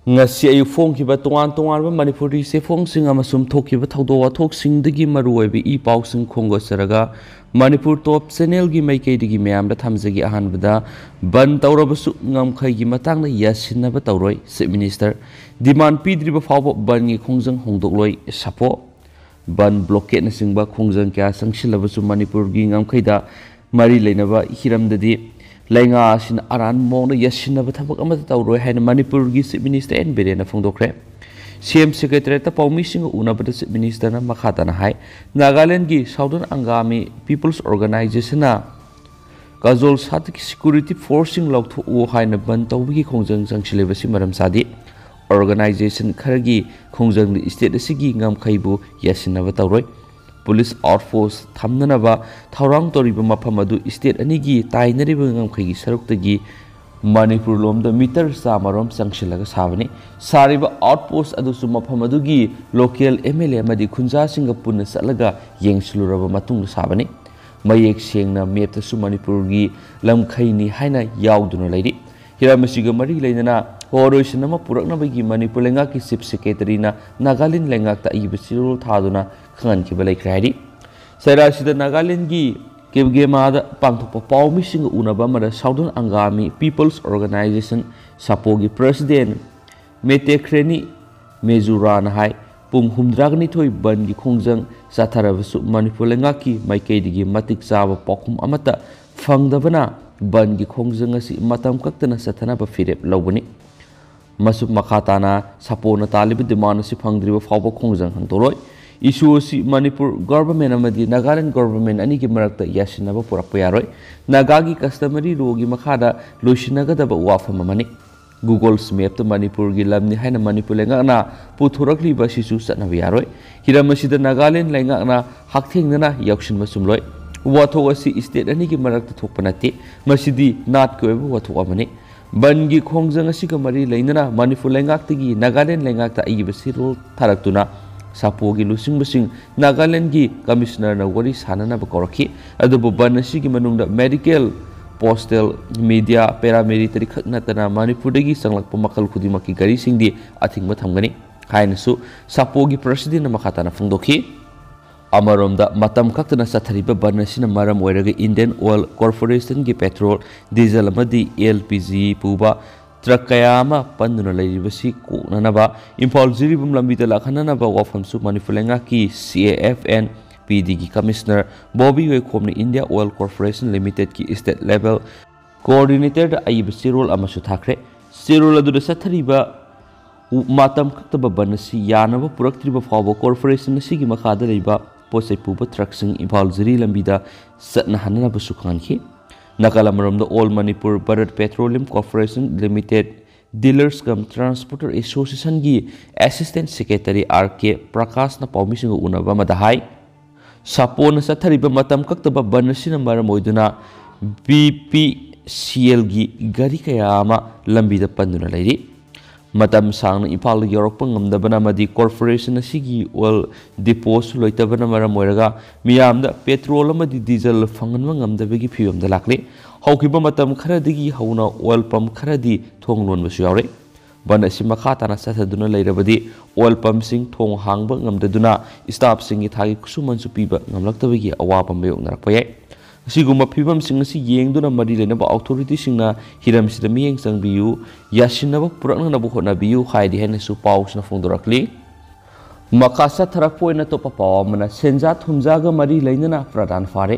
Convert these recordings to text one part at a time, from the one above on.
ngasi ayu phongkiba tongan tongan ba manipuri se phongsing amasum thokiba thawdo wathok singdagi maruoibi I pausing khongo saraga manipur top channel gi maikei digi mayamda thamjagi ahanbada ban tawrabasu ngamkhai gi matangna yasinaba tawroi chief minister demand pidriba fawbo ban gi khongjang hongdokloi sapo ban blockade na singba khongjang kya sangsilabasu manipur gi ngamkhaida mari leinaba hiramdadi Lainga sin aran mong na yasin na bathabak amata tawroi haina Manipur gi chief minister en bere na phongdokre CM secretary ta paumi sing una bata chief minister na makhada na hai Nagaland gi Southern Angami People's Organization na kajol satik security forcing lokthu u haina ban tawbi gi khongjang jangsileba si maram sadi organization kharagi khongjang ni state asigi ngam khaibu yasin na batawroi Police outforce thamnanaba thaurang toriba mafam state anigi tainariba ngamkhagi saruktagi Manipur lomda meter samarom sangsilaga sabani sariba outpost adusu mafam adugi local MLA amadi khunja singa punna salaga yengsluraba matung sabani mayek sengna mapta su Manipur gi lamkhaini haina yauduna lairi hiramasiga mari leinana Horoisin nama purakna bagi Manipur lengak ki chief secretary na Nagaland lengak ta ibasirul thaduna khan ki balai krari Sairasida Nagaland gi kebgemada pangthokpa pawmi singa unaba mara Southern Angami People's Organization sapogi president Metekreni Mezura na hai pung humdragni thoi ban gi khongjang satharabasu Manipur lengak ki maikei digi matik chaba pokhum amata phangdabana ban gi khongjang asi matam kaktana sathana ba firep lawbani Masuk makhatana sapona talibi demand si phangdriba fawba khongjang hangtoroi issue si Manipur government amadi Nagaland government ani ki marakta yasinaba purakpa yaroi nagagi customary rogi makhada Loisingadaba wafam amani Google map to Manipur gi lamni haina Manipur lengakna puthurakli ba sisu satnabi yaroi hiramasida Nagaland lengakna hakthengna yauksinba sumloi wathok asi state ani ki marakta thokpanati masidi nat koeba wathok amani Bangi khongjang asiga mari leinana Manipur lengak tigi Nagaland lengak ta ibasi role tharaktuna sapogi lusing Nagaland gi commissioner na wari sanana ba koraki adubu ban asigi manungda medical postal media paramilitary khaknatana Manipur dagi sanglakpa makal khudimaki gari singdi athingba thamgani hainasu sapogi president na makhatana phongdokhi Amaromda matam kaktana sathariba banasina maram oiraga Indian Oil Corporation gi petrol diesel amadi LPG puba truck kayama panduna lairibasi kunanaba Imphal jiribum lambita lakhananaba wafamsu Manipur lengak ki CAFN PD gi commissioner Bobby Wekhomni India Oil Corporation Limited ki state level coordinator da aibasi role amasu thakre sirol adu sathariba matam kaktaba banasi yanaba puraktriba fawba corporation sigi makhada leiba posai puba truck sing Imphal jiri lambida satna hanana basu khanki Nakalamramda All Manipur Bharat Petroleum Corporation Limited Dealers cum Transporter Association gi Assistant Secretary RK Prakash na pawmisinga unaba madahai sapona sathariba matam kaktaba banasina maram oiduna BPCL gi gari kayama lambida panduna lairi Matam sang Imphal Yorokpa ngamdabana madi corporation asigi oil depots loitabana maram oiraga miyamda petrol amadi diesel fanganwa ngamdabagi phiyomda lakli haukiba matam kharadigi hauna oil pump kharadi thonglon basu yaure ban asi makhatana sathaduna leirabadi oil pump sing thong hangba ngamdaduna staff singi thagi kusuman su piba ngamlaktabagi awapa mayoknarakpa yai Siguma pibam sing si yengduna mari lenaba authority singna hiram sida miyeng sangbiu yasinaba purakna nabu honabiu haidi hene su paus na phongdorakli makasa tharapoina to papaw mana senja thumjaga mari leinana pradhan fare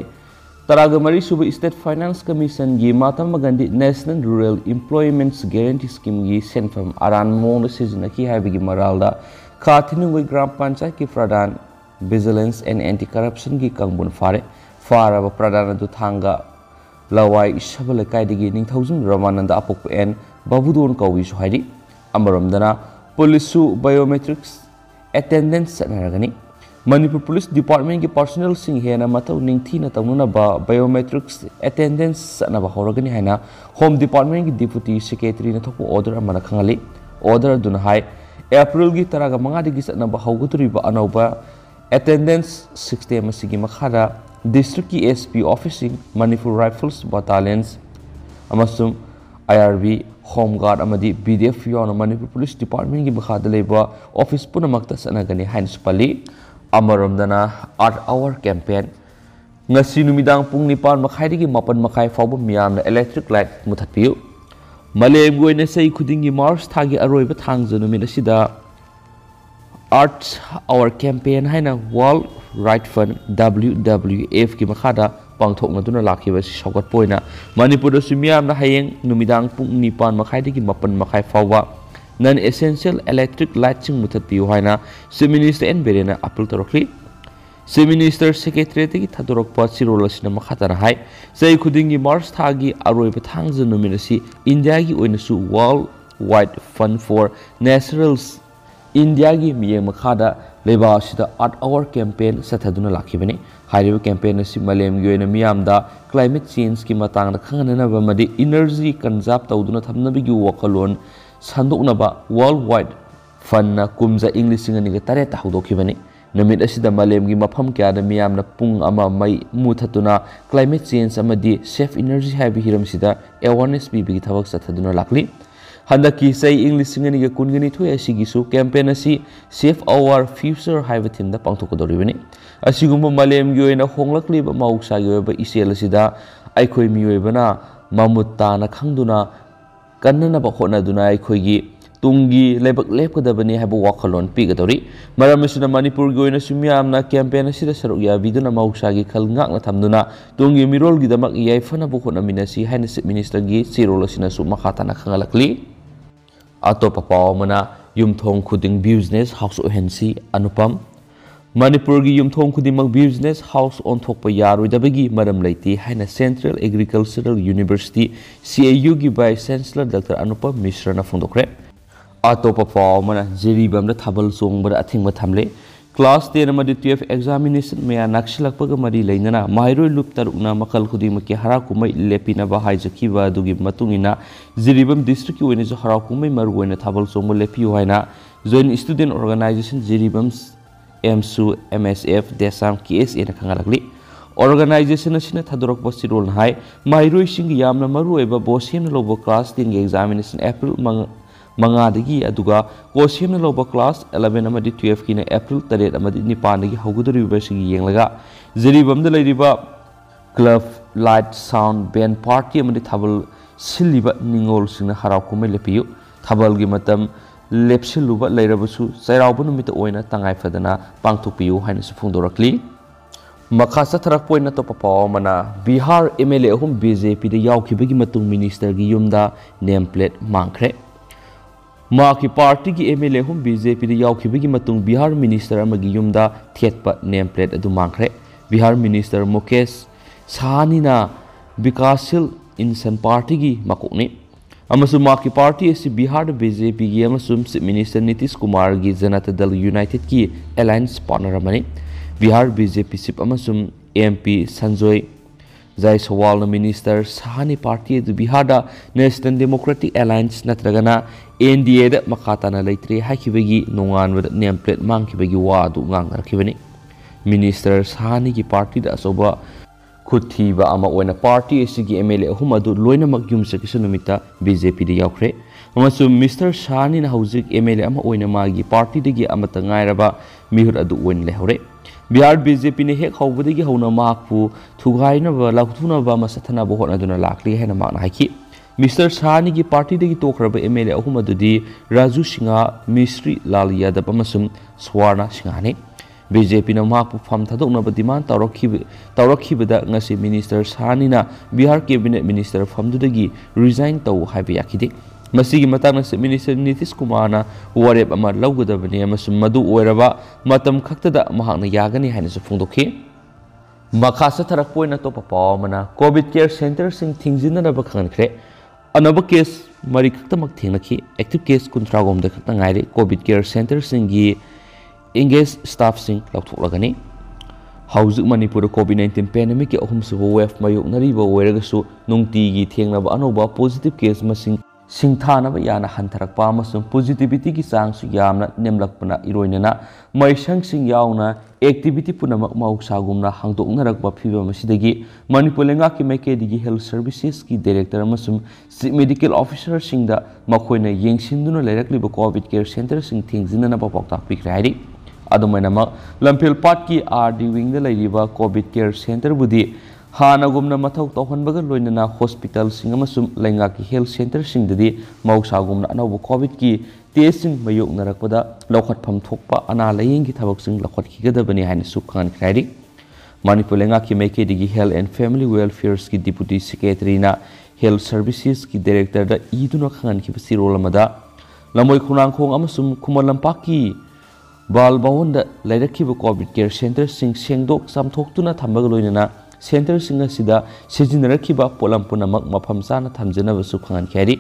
taraga mari suba state finance commission gi Mahatma Gandhi National Rural Employment Guarantee Scheme gi senfam aran mong sejna ki haibigi maralda khathinu gram panchayat ki pradhan vigilance and anti corruption gi kangbun fare Faraba Pradana to Thanga Lawai Shabala Kaidigi Ningthausen Ramananda Apok and Babudon Kawi Suhadi Amaramdana Polisu Biometrics Attendance Sanaragani Manipur Police Department ki personnel sing hena matau ningthina tamuna ba biometrics attendance sanaba horagani haina Home Department ki Deputy Secretary na thopo order amana khangali order duna hai April gi taraga manga digi sanaba hawguturiba anauba attendance system asigi makhara District SP Officing Manipur Rifles Battalions Amasum IRB Home Guard amadi BDF yauna Manipur Police Department gi makhada leba office punamakta sanagani hains pali amaromdana Art Hour campaign ngasi numidang pung 9:30 gi 8:30 fawba miyamna electric light muthatpiu malem goina sei khudingi March thagi aroiba thangja numina sida Art Hour campaign haina World Right Fund WWF ki makhada pangthokna duna lakhiba sogat poina Manipur da sumiyamna hayeng numidang pung 9:30 gi 8:30 fawba non essential electric light ching muthatpiu haina Chief Minister N Berena appeal torokli Chief Minister Secretary ki thadorokpa chirol asina makhatana hai sei khudingi March thagi aroiba thangja numina si India gi oina su World Wide Fund for Naturals India gi miyeng makhada leba sida Art Hour campaign sathaduna lakhibani hariba campaign asi malem gi oina miyamda climate change ki matangda khanganana bamadi energy conserve tawduna thamnabi gi wakalon sandoknaba World Wide Fund na kumja English ngani ga tare ta hawdokibani namit asida malem gi mafam kya da miyamna pung ama mai muthatuna climate change amadi safe energy habi hiram sida awareness bi bi thawak sathaduna lakli handaki sei English ngani ga kungani thoi asigi su campaign asi save our future haiba thimda pangthokodoribani asigumba malem gi oina honglakli ba mausa gi ba isel asida aikhoi miyoibana mamutta na khangduna kannana ba khona duna aikhoi gi tungi lebak lepkadabani haiba wakhalon pigadori maramasina Manipur gi oina sumyamna campaign asida saruk ya biduna mausa gi khal ngakna thamduna tungi mirol gi damak yaifana bu khona minasi haina Chief Minister gi chirol asina su makhatana khangalakli Atopa pawmana yumthong khuding business house ohensi anupam Manipur gi yumthong khudimak business house on thokpa yaroidabagi maram leiti haina Central Agricultural University CAU gi Vice Chancellor Dr. Anupam Mishra na phongdokre Atopa pawmana jiribamda thabal songbara athingba thamle Class 10 amadi 12 examination maya nakshilakpaga mari leinana mairoi lup tarukna makal khudimaki harakumai lepina ba haijakiba dugi matungina Jiribam district ki oina jo harakumai maruoina thabal songmo lepiu haina joint student organization Jiribam MSU MSF Desam KSA na khangalakli organization asina thadorok basirol hai mairoi singi yamna maruoiba bosim lobo class 10 examination April mangadagi aduga kosim loba class 11 amadi 12 kina April 3 amadi 9 dagi haugadoriba singi yenglaga Jiribam da leiriba club light sound band party amadi thabal siliba ningol singna harakumai lepiu thabal gi matam lepsiluba leirabasu chairauba numita oina tangai fadana pangthokpiu haina su phongdorakli makhasa tharak poina to papaw mana Bihar MLA ahum BJP da yaukibagi matung minister gi yumda name plate mangkhre Maki party ki MLA hum BJP da yaukibagi matung Bihar minister amagi yumda thetpa name plate adu mangkhre Bihar minister Mukesh Sahanina Bikasil Insan party gi makokni amasu maki party asi Bihar da BJP gi amasum Chief Minister Nitish Kumar gi Janata Dal United ki alliance partner amani Bihar BJP chief amasum MP Sanjoy Jaiswal na minister Sahani party du Bihar da National Democratic Alliance natragana NDA da makhatana leitre hakibagi nongan wada name plate mangkibagi wa du ngangarakibani minister Sahani ki party da asoba Kuthiba ama oina party asigi MLA ahum adu loina mak yumsakisa numita BJP da yaukre amasu Mr. Shani na hauzik MLA ama oina magi party dagi amata ngairaba mihur adu oin lehore Bihar BJP ne hek hawbadagi hauna makpu thugaina ba laktuna ba masathana ba hona duna lakli hena makna haki Mr. Shani gi party dagi tokraba MLA ahum adu di Raju Singha Misri Lal Yadav amasum Swarna Singhani BJP na makpu pham thadokna ba demand tawrakhibada ngasi minister Sanina Bihar cabinet minister famdudagi resign taw haiba yakidi masigi matang na minister Nitish Kumar na warep ama lawgadabani amasum madu oiraba matam khaktada mahakna yagani haina su phongdokhi makhasa tharak poina to papaw mana COVID care center sing thingjina na ba khankhre anaba case mari khaktamak thingnaki active case 30 gom da khakta ngaire COVID care center singi engage staff sing lauthoklagani haujuk Manipur COVID-19 pandemic ki ahum suba wave mayok nariba oiragasu nungti gi thengnaba anoba positive case masing ꯁꯤꯡꯊꯥꯅꯕ ꯌꯥꯅ ꯍꯟꯊꯔꯛꯄ ꯑꯃꯁꯨꯡ ꯄꯣꯖꯤꯇꯤꯚꯤꯇꯤꯒꯤ ꯆꯥꯡꯁꯨ ꯌꯥꯝꯅ ꯅꯦꯝꯂꯛꯄꯅ ꯏꯔꯣꯏꯅꯅ ꯃꯩꯁꯪꯁꯤꯡ ꯌꯥꯎꯅ activity ꯄꯨꯝꯅꯃꯛ ꯃꯍꯧꯁꯥꯒꯨꯝꯅ ꯍꯥꯡꯗꯣꯛꯅꯔꯛꯄ ꯐꯤꯚꯝ ꯑꯁꯤꯗꯒꯤ ꯃꯅꯤꯄꯨꯔ ꯂꯩꯉꯥꯛꯀꯤ ꯃꯥꯏꯀꯩꯗꯒꯤ ꯍꯦꯜꯊ ꯁꯔꯚꯤꯁꯦꯁꯀꯤ ꯗꯥꯏꯔꯦꯛꯇꯔ ꯑꯃꯁꯨꯡ ꯆꯤꯐ ꯃꯦꯗꯤꯀꯦꯜ ꯑꯣꯐꯤꯁꯥꯔꯁꯤꯡꯗ ꯃꯈꯣꯏꯅ ꯌꯦꯡꯁꯤꯟꯗꯨꯅ ꯂꯩꯔꯛꯂꯤꯕ ꯀꯣꯚꯤꯗ ꯀꯦꯌꯔ ꯁꯦꯟꯇꯔꯁꯤꯡ ꯊꯤꯡꯖꯤꯟꯅꯅꯕ ꯄꯥꯎꯇꯥꯛ ꯄꯤꯈ꯭ꯔꯦ ꯍꯥꯏꯔꯤ꯫ ꯑꯗꯨꯃꯥꯏꯅꯃꯛ ꯂꯝꯐꯦꯜꯄꯥꯠꯀꯤ ꯑꯥꯔ.ꯗꯤ. ꯋꯤꯡꯗ ꯂꯩꯔꯤꯕ ꯀꯣꯚꯤꯗ ꯀꯦꯌꯔ ꯁꯦꯟꯇꯔꯕꯨꯗꯤ ꯍꯥꯟꯅꯒꯨꯝꯅ ꯃꯊꯧ ꯇꯧꯍꯟꯕꯒ ꯂꯣꯏꯅꯅ ꯍꯣꯁꯄꯤꯇꯥꯜꯁꯤꯡ ꯑꯃꯁꯨꯡ ꯂꯩꯉꯥꯛꯀꯤ ꯍꯦꯜꯊ ꯁꯦꯟꯇꯔꯁꯤꯡꯗꯗꯤ ꯃꯍꯧꯁꯥꯒꯨꯝꯅ ꯑꯅꯧꯕ ꯀꯣꯚꯤꯗꯀꯤ ꯇꯦꯁꯁꯤꯡ ꯃꯥꯌꯣꯛꯅꯔꯛꯄꯗ ꯂꯧꯈꯠꯐꯝ ꯊꯣꯛꯄ ꯑꯅꯥ ꯂꯥꯌꯦꯡꯒꯤ ꯊꯕꯛꯁꯤꯡ ꯂꯧꯈꯠꯈꯤꯒꯗꯕꯅꯤ ꯍꯥꯏꯅꯁꯨ ꯈꯪꯍꯟꯈ꯭ꯔꯦ ꯍꯥꯏꯔꯤ꯫ ꯃꯅꯤꯄꯨꯔ ꯂꯩꯉꯥꯛꯀꯤ ꯃꯥꯏꯀꯩꯗꯒꯤ ꯍꯦꯜꯊ ꯑꯦꯟड ꯐꯦꯃꯤꯂꯤ ꯋꯦꯜꯐꯤꯌꯔꯁꯀꯤ ꯗꯤꯄꯨꯇꯤ ꯁꯦꯀ꯭ꯔꯦꯇꯔꯤꯅ ꯍꯦꯜꯊ ꯁꯔꯚꯤꯁꯦꯁꯀꯤ ꯗꯥꯏꯔꯦꯛꯇꯔꯗ ꯏꯗꯨꯅ ꯈꯪꯍꯟꯈꯤꯕ ꯆꯦꯔꯣꯜ ꯑꯃꯗ ꯂꯝꯕꯣꯏ ꯈꯣꯡꯅꯥꯡꯈꯣꯡ ꯑꯃꯁꯨꯡ ꯈꯨꯃꯟ ꯂꯝꯄꯥꯛꯀꯤ ꯕꯥꯜꯚꯋꯟꯗ ꯂꯩꯔꯛꯈꯤꯕ ꯀꯣꯚꯤꯗ ꯀꯦꯌꯔ ꯁꯦꯟꯇꯔꯁꯤꯡ ꯁꯦꯡꯗꯣꯛ ꯆꯥꯝꯊꯣꯛꯇꯨꯅ ꯊꯝꯕꯒ ꯂꯣꯏꯅꯅ ꯁꯦꯟꯇꯔꯁꯤꯡ ꯑꯁꯤꯗ ꯁꯤꯖꯤꯟꯅꯔꯛꯈꯤꯕ ꯄꯣꯠꯂꯝ ꯄꯨꯝꯅꯃꯛ ꯃꯐꯝ ꯆꯥꯅ ꯊꯝꯖꯅꯕꯁꯨ ꯈꯪꯍꯟꯈꯤ ꯍꯥꯏꯔꯤ꯫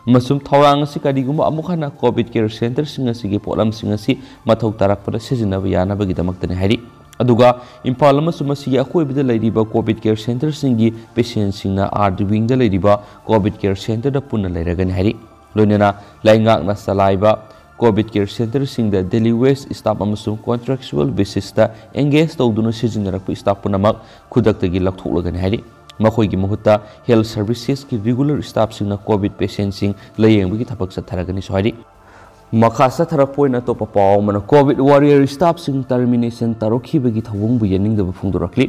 ꯑꯃꯁꯨꯡ ꯊꯧꯔꯥꯡ ꯑꯁꯤ ꯀꯔꯤꯒꯨꯝꯕ ꯑꯃꯨꯛ ꯍꯟꯅ ꯀꯣꯚꯤꯗ ꯀꯦꯌꯔ ꯁꯦꯟꯇꯔꯁꯤꯡ ꯑꯁꯤꯒꯤ ꯄꯣꯠꯂꯝꯁꯤꯡ ꯑꯁꯤ ꯃꯊꯧ ꯇꯥꯔꯛꯄꯗ ꯁꯤꯖꯤꯟꯅꯕ ꯌꯥꯅꯕꯒꯤꯗꯃꯛꯇꯅꯤ ꯍꯥꯏꯔꯤ꯫ ꯑꯗꯨꯒ ꯏꯝꯐꯥꯜ ꯑꯃꯁꯨꯡ ꯃꯁꯤꯒꯤ ꯑꯀꯣꯏꯕꯗ ꯂꯩꯔꯤꯕ ꯀꯣꯚꯤꯗ ꯀꯦꯌꯔ ꯁꯦꯟꯇꯔꯁꯤꯡꯒꯤ ꯄꯦꯁꯦꯟꯁꯤꯡꯅ ꯑꯥꯔ.ꯗꯤ. ꯋꯤꯡꯗ ꯂꯩꯔꯤꯕ ꯀꯣꯚꯤꯗ ꯀꯦꯌꯔ ꯁꯦꯟꯇꯔꯗ ꯄꯨꯟꯅ ꯂꯩꯔꯒꯅꯤ ꯍꯥꯏꯔꯤ꯫ ꯂꯣꯏꯅꯅ ꯂꯩꯉꯥꯛꯅ ꯆꯂꯥꯏꯕ ꯀꯣꯚꯤꯗ ꯀꯦꯌꯔ ꯁꯦꯟꯇꯔꯁꯤꯡꯗ ꯗꯦꯂꯤ ꯋꯦꯖ ꯁ꯭ꯇꯥꯐ ꯑꯃꯁꯨꯡ ꯀꯣꯟꯇ꯭ꯔꯦꯛꯆꯨꯑꯦꯜ ꯕꯦꯁꯤꯁꯇ ꯑꯦꯡꯒꯦꯖ ꯇꯧꯗꯨꯅ ꯁꯤꯖꯤꯟꯅꯔꯛꯄ ꯁ꯭ꯇꯥꯐ ꯄꯨꯝꯅꯃꯛ ꯈꯨꯗꯛꯇꯒꯤ ꯂꯧꯊꯣꯛꯂꯒꯅꯤ ꯍꯥꯏꯔꯤ꯫ ꯃꯈꯣꯏꯒꯤ ꯃꯍꯨꯠꯇ ꯍꯦꯜꯊ ꯁꯔꯚꯤꯁꯦꯁꯀꯤ ꯔꯤꯒꯨꯂꯔ ꯁ꯭ꯇꯥꯐꯁꯤꯡꯅ ꯀꯣꯚꯤꯗ ꯄꯦꯁꯦꯟꯁꯤꯡ ꯂꯥꯌꯦꯡꯕꯒꯤ ꯊꯕꯛ ꯆꯠꯊꯔꯒꯅꯤꯁꯨ ꯍꯥꯏꯔꯤ꯫ ꯃꯈꯥ ꯆꯠꯊꯔꯛꯄ ꯑꯣꯏꯅ ꯑꯇꯣꯞꯄ ꯄꯥꯎ ꯑꯃꯅ ꯀꯣꯚꯤꯗ ꯋꯥꯔꯤꯌꯔ ꯁ꯭ꯇꯥꯐꯁꯤꯡ ꯇꯔꯃꯤꯅꯦꯁꯟ ꯇꯧꯔꯛꯈꯤꯕꯒꯤ ꯊꯧꯑꯣꯡꯕꯨ ꯌꯥꯅꯤꯡꯗꯕ ꯐꯣꯡꯗꯣꯔꯛꯂꯤ꯫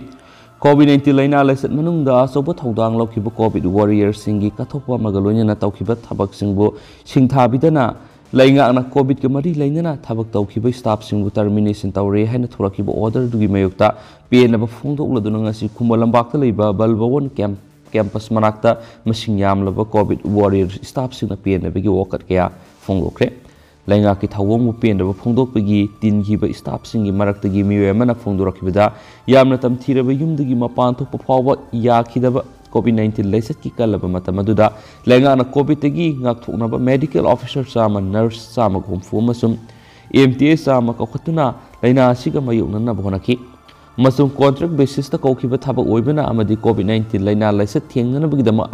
ꯀꯣꯚꯤꯗ-19 ꯂꯩꯅꯥ ꯂꯥꯏꯆꯠ ꯃꯅꯨꯡꯗ ꯑꯆꯧꯕ ꯊꯧꯗꯥꯡ ꯂꯧꯈꯤꯕ ꯀꯣꯚꯤꯗ ꯋꯥꯔꯤꯌꯔꯁꯤꯡꯒꯤ ꯀꯠꯊꯣꯛꯄ ꯑꯃꯒ ꯂꯣꯏꯅꯅ ꯇꯧꯈꯤꯕ ꯊꯕꯛꯁꯤꯡꯕꯨ ꯁꯤꯡꯊꯥꯕꯤꯗꯅ ꯂꯩꯉꯥꯛꯅ ꯀꯣꯚꯤꯗꯀ ꯃꯔꯤ ꯂꯩꯅꯅ ꯊꯕꯛ ꯇꯧꯈꯤꯕ ꯁ꯭ꯇꯥꯐꯁꯤꯡꯕꯨ ꯇꯔꯃꯤꯅꯦꯁꯟ ꯇꯧꯔꯦ ꯍꯥꯏꯅ ꯊꯣꯔꯛꯈꯤꯕ ꯑꯣꯔꯗꯔꯗꯨꯒꯤ ꯃꯥꯌꯣꯛꯇ ꯄꯦꯟꯗꯕ ꯐꯣꯡꯗꯣꯛꯂꯗꯨꯅ ꯉꯁꯤ ꯈꯨꯃꯟ ꯂꯝꯄꯥꯛꯇ ꯂꯩꯕ ꯕꯥꯜꯚꯋꯟ ꯀꯦꯝꯄꯁ ꯃꯅꯥꯛꯇ ꯃꯁꯤꯡ ꯌꯥꯝꯂꯕ ꯀꯣꯚꯤꯗ ꯋꯥꯔꯤꯌꯔ ꯁ꯭ꯇꯥꯐꯁꯤꯡꯅ ꯄꯦꯟꯗꯕꯒꯤ ꯋꯥꯀꯠ ꯀꯌꯥ ꯐꯣꯡꯗꯣꯛꯈ꯭ꯔꯦ꯫ ꯂꯩꯉꯥꯛꯀꯤ ꯊꯧꯑꯣꯡꯕꯨ ꯄꯦꯟꯗꯕ ꯐꯣꯡꯗꯣꯛꯄꯒꯤ ꯇꯤꯟꯈꯤꯕ ꯁ꯭ꯇꯥꯐꯁꯤꯡꯒꯤ ꯃꯔꯛꯇꯒꯤ ꯃꯤꯑꯣꯏ ꯑꯃꯅ ꯐꯣꯡꯗꯣꯔꯛꯈꯤꯕꯗ ꯌꯥꯝꯅ ꯇꯝꯊꯤꯔꯕ ꯌꯨꯝꯗꯒꯤ ꯃꯄꯥꯟ ꯊꯣꯛꯄ ꯐꯥꯎꯕ ꯌꯥꯈꯤꯗꯕ ꯀꯣꯚꯤꯗ-19 ꯂꯥꯏꯆꯠꯀꯤ ꯀꯜꯂꯕ ꯃꯇꯝ ꯑꯗꯨꯗ ꯂꯩꯉꯥꯛꯅ ꯀꯣꯚꯤꯗꯇꯒꯤ ꯉꯥꯛꯊꯣꯛꯅꯕ ꯃꯦꯗꯤꯀꯦꯜ ꯑꯣꯐꯤꯁꯥꯔ 100, ꯅꯔꯁ 150 ꯑꯃꯁꯨꯡ ꯑꯦꯝ.ꯇꯤ.ꯑꯦꯁ 100 ꯀꯧꯈꯠꯇꯨꯅ ꯂꯩꯅꯥ ꯑꯁꯤꯒ ꯃꯥꯌꯣꯛꯅꯅꯕ ꯍꯣꯠꯅꯈꯤ꯫ ꯑꯃꯁꯨꯡ ꯀꯣꯟꯇ꯭ꯔꯦꯛ ꯕꯦꯁꯤꯁꯇ ꯀꯧꯈꯤꯕ ꯊꯕꯛ ꯑꯣꯏꯕꯅ ꯑꯃꯗꯤ ꯀꯣꯚꯤꯗ-19 ꯂꯩꯅꯥ ꯂꯥꯏꯆꯠ ꯊꯦꯡꯅꯅꯕꯒꯤꯗꯃꯛ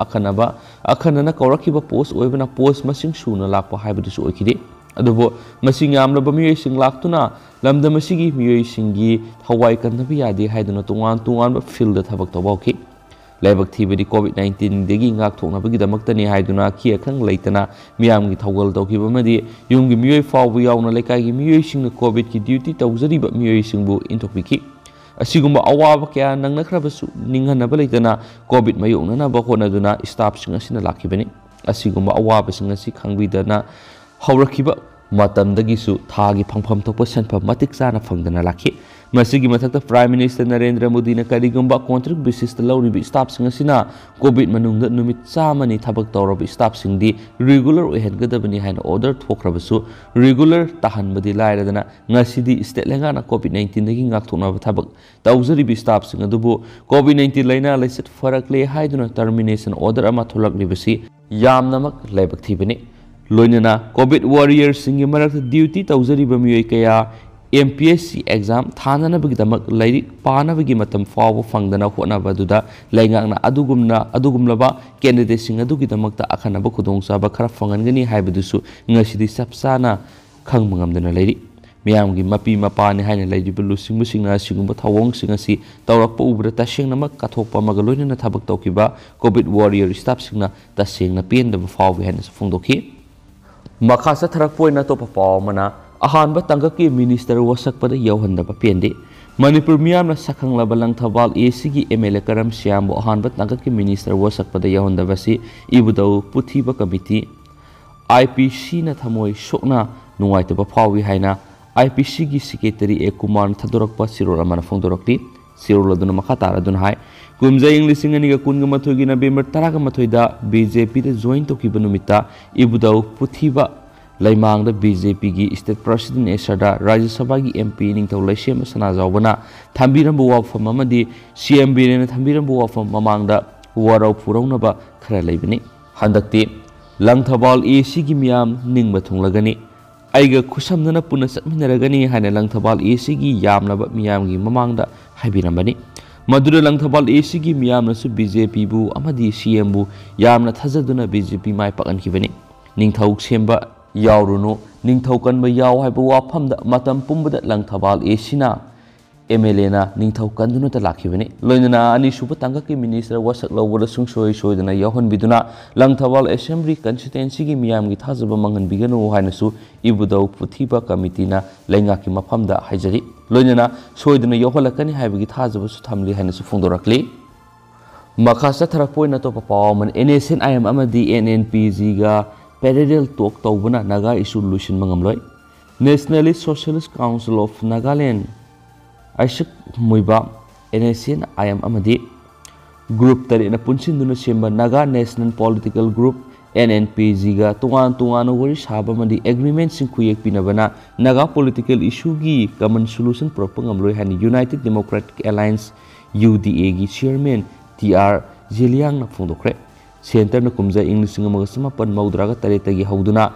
ꯑꯈꯟꯅꯅ ꯀꯧꯔꯛꯈꯤꯕ ꯄꯣꯁꯠ ꯑꯣꯏꯕꯅ ꯄꯣꯁꯠ ꯃꯁꯤꯡ ꯁꯨꯅ ꯂꯥꯛꯄ ꯍꯥꯏꯕꯗꯨꯁꯨ ꯑꯣꯏꯈꯤꯗꯦ꯫ ꯑꯗꯨꯕꯨ ꯃꯁꯤꯡ ꯌꯥꯝꯂꯕ ꯃꯤꯑꯣꯏꯁꯤꯡ ꯂꯥꯛꯇꯨꯅ ꯂꯝꯗꯝ ꯑꯁꯤꯒꯤ ꯃꯤꯑꯣꯏꯁꯤꯡꯒꯤ ꯊꯋꯥꯏ ꯀꯟꯅꯕ ꯌꯥꯗꯦ ꯍꯥꯏꯗꯨꯅ ꯇꯣꯉꯥꯟꯕ ꯐꯤꯜꯗ ꯊꯕꯛ ꯇꯧꯕ ꯍꯧꯈꯤ꯫ ꯂꯥꯏꯕꯛ ꯊꯤꯕꯗꯤ ꯀꯣꯚꯤꯗ-19 ꯉꯥꯛꯊꯣꯛꯅꯕꯒꯤꯗꯃꯛꯇꯅꯤ ꯍꯥꯏꯗꯨꯅ ꯑꯈꯪ ꯑꯈꯪ ꯂꯩꯇꯅ ꯃꯤꯌꯥꯝꯒꯤ ꯊꯧꯒꯜ ꯇꯧꯈꯤꯕ ꯑꯃꯗꯤ ꯌꯨꯝꯒꯤ ꯃꯤꯑꯣꯏ ꯐꯥꯎꯕ ꯌꯥꯎꯅ ꯂꯩꯀꯥꯏꯒꯤ ꯃꯤꯑꯣꯏꯁꯤꯡꯅ ꯀꯣꯚꯤꯗꯀꯤ ꯗ꯭ꯌꯨꯇꯤ ꯇꯧꯖꯔꯤꯕ ꯃꯤꯑꯣꯏꯁꯤꯡꯕꯨ ꯏꯟꯊꯣꯛꯄꯤꯈꯤ꯫ ꯑꯁꯤꯒꯨꯝꯕ ꯑꯋꯥꯕ ꯀꯌꯥ ꯅꯪꯅꯈ꯭ꯔꯕꯁꯨ ꯅꯤꯡꯍꯟꯅꯕ ꯂꯩꯇꯅ ꯀꯣꯚꯤꯗ ꯃꯥꯌꯣꯛꯅꯅꯕ ꯍꯣꯠꯅꯗꯨꯅ ꯁ꯭ꯇꯥꯐꯁꯤꯡ ꯑꯁꯤꯅ ꯂꯥꯛꯈꯤꯕꯅꯤ꯫ ꯑꯁꯤꯒꯨꯝꯕ ꯑꯋꯥꯕꯁꯤꯡ ꯑꯁꯤ ꯈꯪꯕꯤꯗꯅ ꯍꯧꯔꯛꯈꯤꯕ ꯃꯇꯝꯗꯒꯤꯁꯨ ꯊꯥꯒꯤ ꯐꯪꯐꯝ ꯊꯣꯛꯄ ꯁꯦꯟꯐꯝ ꯃꯇꯤꯛ ꯆꯥꯅ ꯐꯪꯗꯅ ꯂꯥꯛꯈꯤ꯫ ꯃꯁꯤꯒꯤ ꯃꯊꯛꯇ ꯄ꯭ꯔꯥꯏꯝ ꯃꯤꯅꯤꯁꯇꯔ ꯅꯔꯦꯟꯗ꯭ꯔ ꯃꯣꯗꯤꯅ ꯀꯔꯤꯒꯨꯝꯕ ꯀꯣꯟꯇ꯭ꯔꯦꯛ ꯕꯦꯁꯤꯁꯇ ꯂꯧꯔꯤꯕ ꯁ꯭ꯇꯥꯐꯁꯤꯡ ꯑꯁꯤꯅ ꯀꯣꯚꯤꯗ ꯃꯅꯨꯡꯗ ꯅꯨꯃꯤꯠ 100ꯅꯤ ꯊꯕꯛ ꯇꯧꯔꯕ ꯁ꯭ꯇꯥꯐꯁꯤꯡꯗꯤ ꯔꯤꯒꯨꯂꯔ ꯑꯣꯏꯍꯟꯒꯗꯕꯅꯤ ꯍꯥꯏꯅ ꯑꯣꯔꯗꯔ ꯊꯣꯛꯈ꯭ꯔꯕꯁꯨ ꯔꯤꯒꯨꯂꯔ ꯇꯥꯍꯟꯕꯗꯤ ꯂꯥꯏꯔꯗꯅ ꯉꯁꯤꯗꯤ ꯁ꯭ꯇꯦꯠ ꯂꯩꯉꯥꯛꯅ ꯀꯣꯚꯤꯗ-19 ꯉꯥꯛꯊꯣꯛꯅꯕ ꯊꯕꯛ ꯇꯧꯖꯔꯤꯕ ꯁ꯭ꯇꯥꯐꯁꯤꯡ ꯑꯗꯨꯕꯨ ꯀꯣꯚꯤꯗ-19 ꯂꯩꯅꯥ ꯂꯥꯏꯆꯠ ꯐꯔꯛꯂꯦ ꯍꯥꯏꯗꯨꯅ ꯇꯔꯃꯤꯅꯦꯁꯟ ꯑꯣꯔꯗꯔ ꯑꯃ ꯊꯣꯛꯂꯛꯂꯤꯕꯁꯤ ꯌꯥꯝꯅꯃꯛ ꯂꯥꯏꯕꯛ ꯊꯤꯕꯅꯤ꯫ ꯂꯣꯏꯅꯅ ꯀꯣꯚꯤꯗ ꯋꯥꯔꯤꯌꯔꯁꯤꯡꯒꯤ ꯃꯔꯛꯇ ꯗ꯭ꯌꯨꯇꯤ ꯇꯧꯖꯔꯤꯕ ꯃꯤꯑꯣꯏ ꯀꯌꯥ MPSC ꯑꯦꯛꯖꯥꯝ ꯊꯥꯅꯅꯕꯒꯤꯗꯃꯛ ꯂꯥꯏꯔꯤꯛ ꯄꯥꯅꯕꯒꯤ ꯃꯇꯝ ꯐꯥꯎꯕ ꯐꯪꯗꯅ ꯍꯣꯠꯅꯕ ꯑꯗꯨꯗ ꯂꯩꯉꯥꯛꯅ ꯑꯗꯨꯒꯨꯝꯂꯕ ꯀꯦꯟꯗꯤꯗꯦꯠꯁꯤꯡ ꯑꯗꯨꯒꯤꯗꯃꯛꯇ ꯑꯈꯟꯅꯕ ꯈꯨꯗꯣꯡꯆꯥꯕ ꯈꯔ ꯐꯪꯍꯟꯒꯅꯤ ꯍꯥꯏꯕꯗꯨꯁꯨ ꯉꯁꯤꯗꯤ ꯆꯞ ꯆꯥꯅ ꯈꯪꯕ ꯉꯝꯗꯅ ꯂꯩꯔꯤ꯫ ꯃꯤꯌꯥꯝꯒꯤ ꯃꯄꯤ ꯃꯄꯥꯅꯤ ꯍꯥꯏꯅ ꯂꯩꯔꯤꯕ ꯂꯨꯆꯤꯡꯕꯁꯤꯡꯅ ꯑꯁꯤꯒꯨꯝꯕ ꯊꯧꯑꯣꯡꯁꯤꯡ ꯑꯁꯤ ꯇꯧꯔꯛꯄ ꯎꯕꯗ ꯇꯁꯦꯡꯅꯃꯛ ꯀꯠꯊꯣꯛꯄ ꯑꯃꯒ ꯂꯣꯏꯅꯅ ꯊꯕꯛ ꯇꯧꯈꯤꯕ ꯀꯣꯚꯤꯗ ꯋꯥꯔꯤꯌꯔ ꯁ꯭ꯇꯥꯐꯁꯤꯡꯅ ꯇꯁꯦꯡꯅ ꯄꯦꯟꯗꯕ ꯐꯥꯎꯏ ꯍꯥꯏꯅꯁꯨ ꯐꯣꯡꯗꯣꯛꯈꯤ꯫ ꯃꯈꯥ ꯆꯠꯊꯔꯛꯄ ꯑꯣꯏꯅ ꯑꯇꯣꯞꯄ ꯄꯥꯎ ꯑꯃꯅ ꯑꯍꯥꯟꯕ ꯇꯥꯡꯀꯛꯀꯤ ꯃꯤꯅꯤꯁꯇꯔ ꯋꯥꯁꯛꯄꯗ ꯌꯧꯍꯟꯗꯕ ꯄꯦꯟꯗꯦ꯫ ꯃꯅꯤꯄꯨꯔ ꯃꯤꯌꯥꯝꯅ ꯁꯛꯈꯪꯂꯕ ꯂꯪꯊꯕꯥꯜ ꯑꯦ.ꯁꯤꯒꯤ MLA ꯀꯔꯝ ꯁ꯭ꯌꯥꯝꯕꯨ ꯑꯍꯥꯟꯕ ꯇꯥꯡꯀꯛꯀꯤ ꯃꯤꯅꯤꯁꯇꯔ ꯋꯥꯁꯛꯄꯗ ꯌꯧꯍꯟꯗꯕꯁꯤ ꯏꯕꯨꯙꯧ ꯄꯨꯊꯤꯕ ꯀꯃꯤꯇꯤ IPCꯅ ꯊꯃꯣꯏ ꯁꯣꯛꯅ ꯅꯨꯡꯉꯥꯏꯇꯕ ꯐꯥꯎꯏ ꯍꯥꯏꯅ IPCꯒꯤ ꯁꯦꯀ꯭ꯔꯦꯇꯔꯤ A. ꯀꯨꯃꯥꯔꯅ ꯊꯥꯗꯣꯔꯛꯄ ꯆꯦꯔꯣꯜ ꯑꯃꯅ ꯐꯣꯡꯗꯣꯔꯛꯂꯤ꯫ ꯆꯦꯔꯣꯜ ꯑꯗꯨꯅ ꯃꯈꯥ ꯇꯥꯔꯗꯨꯅ ꯍꯥꯏ ꯀꯨꯝꯖꯥ ꯏꯪ 2019ꯒꯤ ꯅꯕꯦꯝꯕꯔ 13ꯗ BJPꯗ ꯖꯣꯏꯟ ꯇꯧꯈꯤꯕ ꯅꯨꯃꯤꯠꯇ ꯏꯕꯨꯙꯧ ꯄꯨꯊꯤꯕ ꯂꯩꯃꯥꯡꯗ BJPꯒꯤ ꯁ꯭ꯇꯦꯠ ꯄ꯭ꯔꯁꯤꯗꯦꯟꯠ ꯑꯦꯁꯔꯗ ꯔꯥꯖ꯭ꯌ ꯁꯚꯥꯒꯤ MP ꯅꯤꯡꯊꯧ ꯂꯩꯁꯦꯝꯕ ꯁꯅꯥꯖꯥꯎꯕꯅ ꯊꯝꯕꯤꯔꯝꯕ ꯋꯥꯐꯝ ꯑꯃꯗꯤ CM ꯕꯤꯔꯦꯟꯅ ꯊꯝꯕꯤꯔꯝꯕ ꯋꯥꯐꯝ ꯃꯃꯥꯡꯗ ꯋꯥꯔꯧ ꯄꯨꯔꯧꯅꯕ ꯈꯔ ꯂꯩꯕꯅꯤ꯫ ꯍꯟꯗꯛꯇꯤ ꯂꯪꯊꯕꯥꯜ A.Cꯒꯤ ꯃꯤꯌꯥꯝ ꯅꯤꯡꯕ ꯊꯨꯡꯂꯒꯅꯤ, ꯑꯩꯒ ꯈꯨꯠꯁꯝꯅꯅ ꯄꯨꯟꯅ ꯆꯠꯃꯤꯟꯅꯔꯒꯅꯤ ꯍꯥꯏꯅ ꯂꯪꯊꯕꯥꯜ A.Cꯒꯤ ꯌꯥꯝꯂꯕ ꯃꯤꯌꯥꯝꯒꯤ ꯃꯃꯥꯡꯗ ꯍꯥꯏꯕꯤꯔꯝꯕꯅꯤ꯫ Madura Langthabal ACG Miamnasu BJP bu Amadi CM bu Yamna Thazaduna BJP Mai Pakan Kivani Ningthau Semba Yauruno Ningthaukan ba Yau Haibu Wapamda Matam Pumbada Langthabal ACina MLA na Ningthau Kanduna Talakivani Loinana Ani Supatangaki Minister Wasak Lawada Sungsoi Soidana Yohan Biduna Langthabal Assembly Constituency gi Miamgi Thazaba Mangan Bigano Hainasu Ibudau Puthiba Committee na Lengaki Mapamda Hajari Loinana Soidana Yohalakani Habigi Thazaba Sutamli Hainasu Fundorakli Makasa Tarapoina Topa Pawman NSN IM Amadi NNPZ ga Parallel Talk Taubana Naga Issue Lucian Mangamloi Nationalist Socialist Council of Nagaland Aishak Muiba NSN IM Amadi Group Tari na Punsinduna Semba Naga National Political Group NNPZ ga Tungan Wari Saba Madi Agreement Sinkuyak Pinabana Naga Political Issue gi Common Solution Propangamloi Hani United Democratic Alliance UDA gi Chairman TR Zeliang na Fundokre Center na Kumza English Singa Pan Maudraga Taretagi Hauduna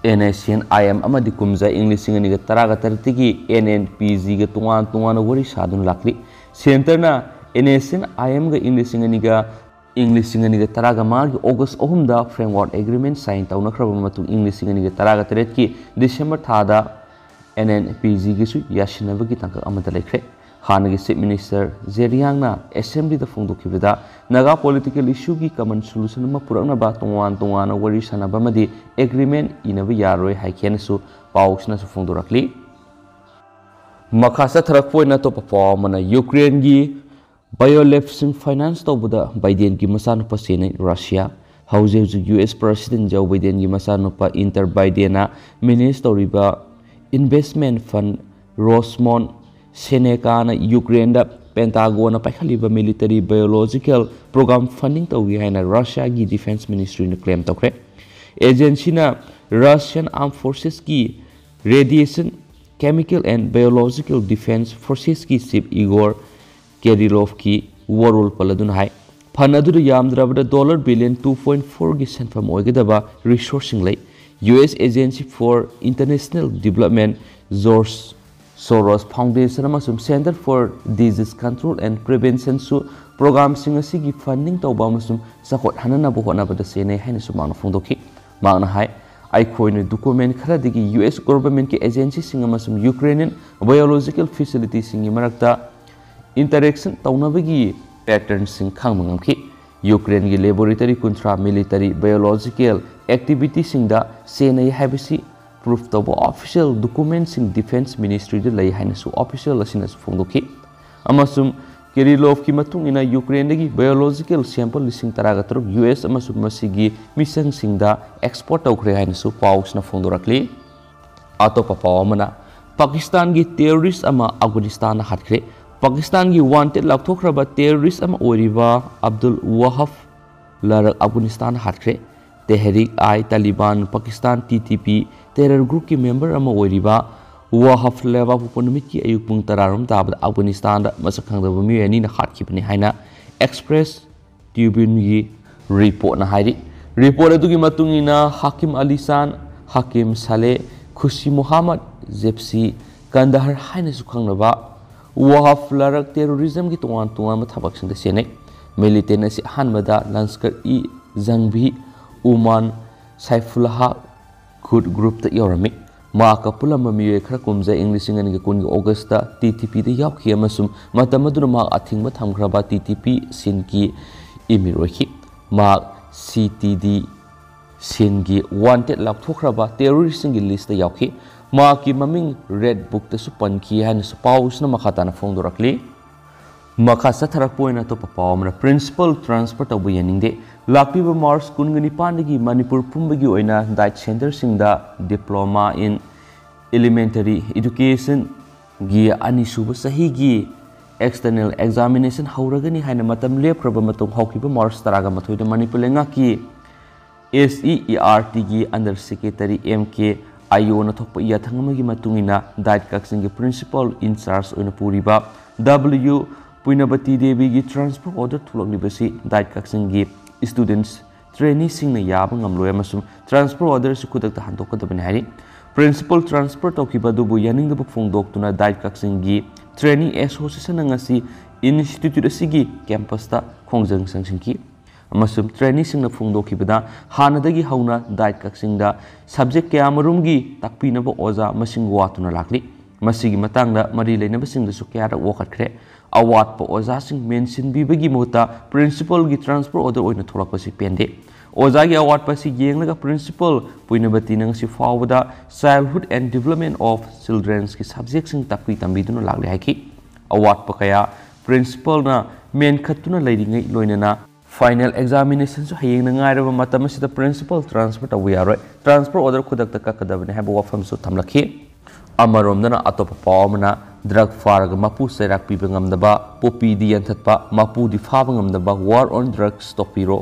NSN IM Amadi Kumza English Singa Taraga Taretigi NNPZ ga Tungan Wari Sadun Lakli Center na NSN IM ga English Singa Taraga Magi August Ohumda Framework Agreement sign Tauna Krabamatu English Singa Taraga Taretki December Thada NNPZ gi Su Yashinavagi Tanka Amada Lekre Hanagi Chief Minister Zeriangna Assembly da Fungdokibida Naga political issue gi common solution ma purakna ba Tungan wari sanaba madi agreement inabi yaroi haikenasu pausna su fungdorakli Makasa Tharakpoina Topa Pawmana Ukraine gi Biolefsing finance tawbuda Biden gi masanupa sene Russia Hauze US President Joe Biden gi masanupa Inter Bidena manage tawriba investment fund Rosmond Seneca na Ukraine da Pentagon na paikaliba military biological program funding tawi haina Russia gi Defense Ministry na claim tawkre agency na Russian Armed Forces ki Radiation Chemical and Biological Defense Forces ki Chief Igor Kirillov ki warul paladun hai phanadu yamdrabada $2.4 billion gi senfam oigedaba resourcing lay US Agency for International Development George Soros Foundation amasum Center for Disease Control and Prevention su program sing asigi funding tawba amasum sakot hanana bu honabada sene haina sumana fungdoki magna hai aikhoine document kharadigi US government ki agency sing amasum Ukrainian biological facility singi marakta interaction tawnabagi pattern sing khangmangamki Ukraine gi laboratory contra military biological activity singda sene habisi proof tabo official documents in Defense Ministry de lay hainasu official asinas fungdoki amasum Kirillov ki matung ina Ukraine gi biological sample lising taraga US amasum masigi mission singda export tawkre hainasu paus na fungdorakli atopa pawamana Pakistan gi terrorist ama Afghanistan na hatkre Pakistan gi wanted laktokraba terrorist ama oriba Abdul Wahab larak Afghanistan hatkre Tehrik-i Taliban Pakistan TTP terror group ki member ama oiriba Wahab leva puponumit ki ayuk pung tararam tabad Afghanistan da masakhangdaba miani na hatkibani haina Express Tribune gi report na hairi report adugi matungina Hakim Ali San Hakim Saleh Khushi Muhammad Zepsi Kandahar haina sukhangnaba Wahab larak terrorism gi tungan mathabak singda sene militant asi hanmada Lanskar-i Zangbi Uman Saifullah Good Group ta yorami ma ka pulama miye khara kumza English ngani kun gi August ta TTP de yauk hi amasum matamaduna ma athingba thamgraba TTP sin ki imirohi ma CTD sin gi wanted lak thokraba terrorist gi list ta yauk hi ma ki maming red book ta supan ki han su paus na makhata na fongdorakli Makasa Tharakpoina to Papawamna Principal Transport of Yaninde Lapiba Mars Kungani Pandagi Manipur Pumbagi Oina Diet Center Singda Diploma in Elementary Education Gia Anisuba Sahigi External Examination Hauragani Hanamatam Leprabamatum Hokiba Mars Taraga Matu the Manipulengaki SEERT Under Secretary MK Ayona Topa Yatangamagi Matungina Diet Kaksingi Principal in charge on Puriba W Puinabati Devi gi transport order tulak libasi diet kaksingi students trainees sing na yabang amloy amasum transport order su kudak ta handok ka dabani hari principal transport okiba dubu yaning da fungdok tuna diet kaksingi Training Association ngasi institute asigi campus ta khongjang sangsinki amasum training singna phungdokibada hanadagi hauna diet kaksingda subject kya marumgi takpinaba oza masing watuna lakli masigi matangda mari leinaba singda su kya ra wakatkre awat pa oza sing mention bibagi mota principal gi transfer order oina tholakpasi pende oza gi awat pasi yenglaga principal puinabati nang si fawda childhood and development of children's ki subject sing takpi tambiduna lakli haiki awat pa kaya principal na men khatuna leiringai loinana final examination so hayeng na ngai raba matam sida principal transfer tawi yaroi transfer order khudak ta kakadabane haba wafam so thamlakhi amarom dana atopa pawmana drug farga mapu serak pi ngamdaba popi di yanthatpa mapu di fa ngamdaba war on drugs stopiro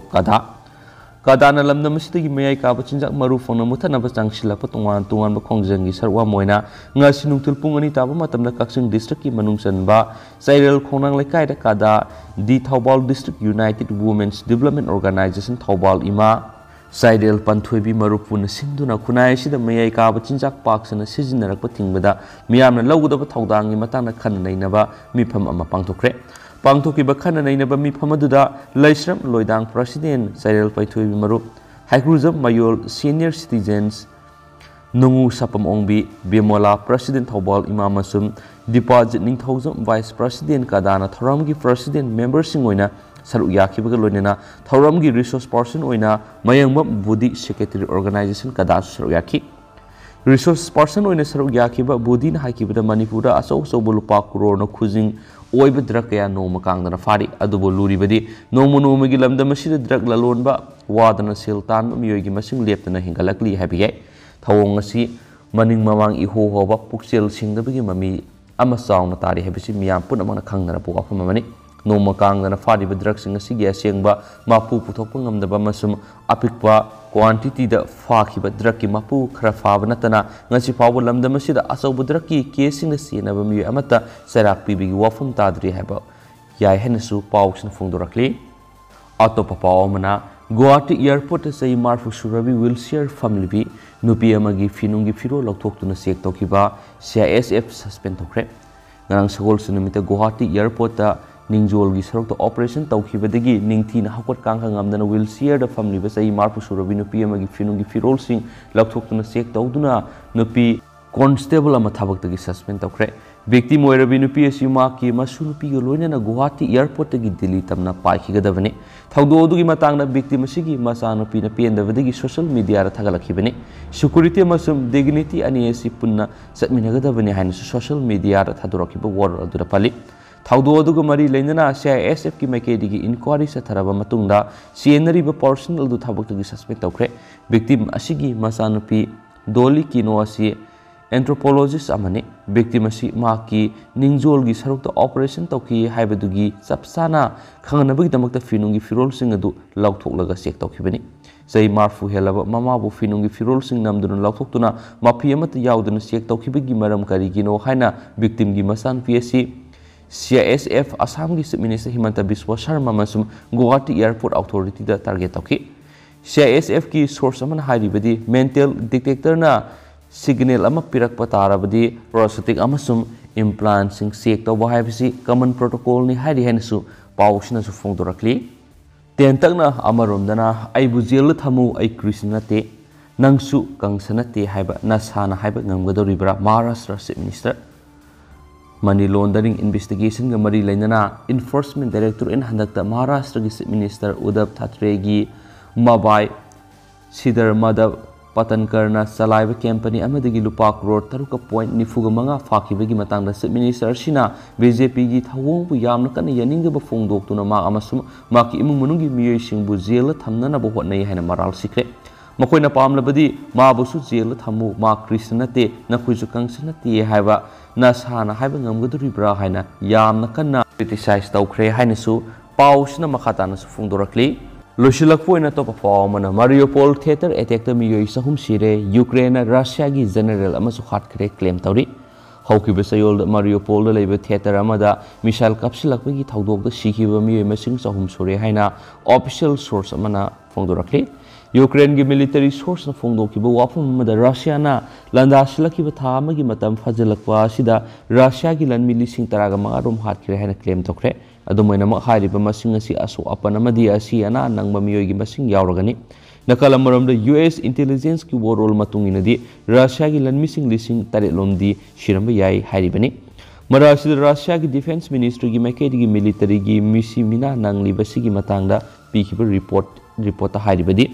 kadana lamda masitagi mayai ka bachinjak maru phone muthana ba changshila pa tungan ba khongjangi sarwa moina ngasi nungtul pung ani taba matamda kaksing district ki manungsan ba sairel khonang lekai da kada di Thaubal district united women's development organization Thaubal ima sairel panthoibi maru pun sinduna khunai sida mayai ka bachinjak paksana sijinarak pa tingbada miyamna lawgudaba thaudangi matana khannainaba mifam ama pangthokre pangthokiba khannainaba mifam aduda Laisram Loidang president sairel paithoibi maru Haikhruzam Mayol senior citizens Nungu Sapam Ongbi Bemola president Thaubal Imam Masum deposit Ningthauzam vice president kadana thoramgi president member singoina saru yakhibaga loinena thoramgi resource person oina mayangba body secretary organization kada saru yakhi resource person oina saru yakhiba body na haikibada manipura asau bulupa crore no khujing oiba drug kaya noma kangdana fari adubo luribadi nomagi lamda masida drug lalonba wadana siltan miyogi masing leptana hingalakli habigai thawong asi maning mamang iho hoba puksel singdabagi mami ama sauna tari habisi miyam pun amana khangnara puka phamani noma kangdana fari ba drug sing asi gya sengba mapu puthokpa ngamdaba masum apikpa quantity da fakhiba drug ki mapu khara faba natana ngasi fawo lamda masida asau drug ki casing sina ba mi amata sarak pibigi wafum tadri haba yai henasu pawsna phungdorakli atopa pawmana Guwahati airport say marfu surabi will share family bi nupi amagi finungi firo lokthokuna sek tokiba CISF suspend tokre ngarang sagol sunumita Guwahati airport ta ningjol gi sarok to operation tawkhibadagi ningthi na hakot kang ngamdana will share the family ba say marfu surabi nupi amagi finungi firol sing lokthokuna sek tawduna nupi constable ama thabak tagi suspend tokre victim oirabi nupi asima ki masu nupi go loina Guwahati airport tagi Delhi tamna paikhigadabane thaudo dugi matangna victim asigi masa nupi na pendabadagi social media ra thagalakhibane security masum dignity ani asi punna satminagadabane haina social media ra thadurakiba war adura pali thaudo dugu mari leinana CISF ki makedigi inquiry sa tharaba matungda scenery ba personal du thabak tagi suspect tokre victim asigi masa nupi doli kino asi anthropologist amane victim asi maki ningjol gi saruk ta operation tawki haibadugi sapsana khangnabagi damakta finungi firol sing adu lauthoklaga check tawkhibani sei marfu helaba mama bu finungi firol sing namduna lauthoktuna mafi amata yauduna check tawkhibagi maram kari gino haina victim gi masan PSC CISF Assam gi Minister Himanta Biswa Sharma masum Guwahati airport authority da target tawki CISF ki source amana hairibadi mental detector na signal ama pirak patarabadi prosthetic amasum implant sing check to bahibisi common protocol ni hari hensu pawsina su phongdorakli tentakna amaromdana aibu jel thamu ai krishna te nangsu kangsana te haiba nasana haiba ngamgadoribra Maharashtra Chief Minister money laundering investigation ga mari lainana enforcement director in handakta Maharashtra Chief Minister Uddhav Thackeray gi mabai sidar madhav Patankarna salaiba company amadagi lupa crore taruka point nifuga manga fakibagi matangda Chief Minister sina BJP gi thawong bu yamna kana yaninga ba phongdoktuna ma amasum maki imung munungi miyoi singbu jela thamnana bo hotnai haina maral sikre makoina pamlabadi ma busu jela thamu ma krishna te na khuisu kangsana te haiba na sana haiba ngamgaduri bra haina yamna kana criticize tawkhre haina su pausna makhatana su phongdorakli Loisilakpoina to performana Mariupol theater attack to miyoi sahum sire Ukraine Russia gi general amasu khatkre claim tawri hauki besayol Mariupol da leiba theater amada missile kapsilakpa gi thaudok da sikhiba miyoi masing sahum sore haina official source amana phongdorakli Ukraine gi military source na phongdokiba wafum amada Russia na ꯂꯥꯟꯗꯥꯁꯤꯜꯂꯛꯈꯤꯕ ꯊꯥ ꯑꯃꯒꯤ ꯃꯇꯝ ꯐꯥꯖꯤꯜꯂꯛꯄ ꯑꯁꯤꯗ ꯔꯁꯤꯌꯥꯒꯤ ꯂꯥꯟꯃꯤ 15,000 ꯔꯣꯝ ꯍꯥꯠꯈ꯭ꯔꯦ ꯍꯥꯏꯅ claim ꯇꯧꯈ꯭ꯔꯦ꯫ ꯑꯗꯨꯝ ꯑꯣꯏꯅꯃꯛ ꯍꯥꯏꯔꯤꯕ ꯃꯁꯤꯡ ꯑꯁꯤ ꯑꯁꯣꯛ ꯑꯄꯟ ꯑꯃꯗꯤ ꯑꯁꯤ ꯑꯅꯥ ꯅꯪꯕ ꯃꯤꯑꯣꯏꯒꯤ ꯃꯁꯤꯡ ꯌꯥꯎꯔꯒꯅꯤ꯫ ꯅꯥꯀꯜ ꯑꯃꯔꯣꯝꯗ US ꯏꯟꯇꯦꯂꯤꯖꯦꯟꯁꯀꯤ ꯋꯥꯔꯣꯜ ꯃꯇꯨꯡ ꯏꯟꯅꯗꯤ ꯔꯁꯤꯌꯥꯒꯤ ꯂꯥꯟꯃꯤꯁꯤꯡ 8,000 ꯂꯣꯝꯗꯤ ꯁꯤꯔꯝꯕ ꯌꯥꯏ ꯍꯥꯏꯔꯤꯕꯅꯤ꯫ ꯃꯔꯛ ꯑꯁꯤꯗ ꯔꯁꯤꯌꯥꯒꯤ ꯗꯤꯐꯦꯟꯁ ꯃꯤꯅꯤꯁꯇ꯭ꯔꯤꯒꯤ ꯃꯥꯏꯀꯩꯗꯒꯤ ꯃꯤꯂꯤꯇꯔꯤꯒꯤ ꯃꯤꯁꯤ ꯃꯤꯅꯥ ꯅꯪꯂꯤꯕꯁꯤꯒꯤ ꯃꯇꯥꯡꯗ ꯄꯤꯈꯤꯕ ꯔꯤꯄꯣꯔꯠꯇ ꯍꯥꯏꯔꯤꯕꯗꯤ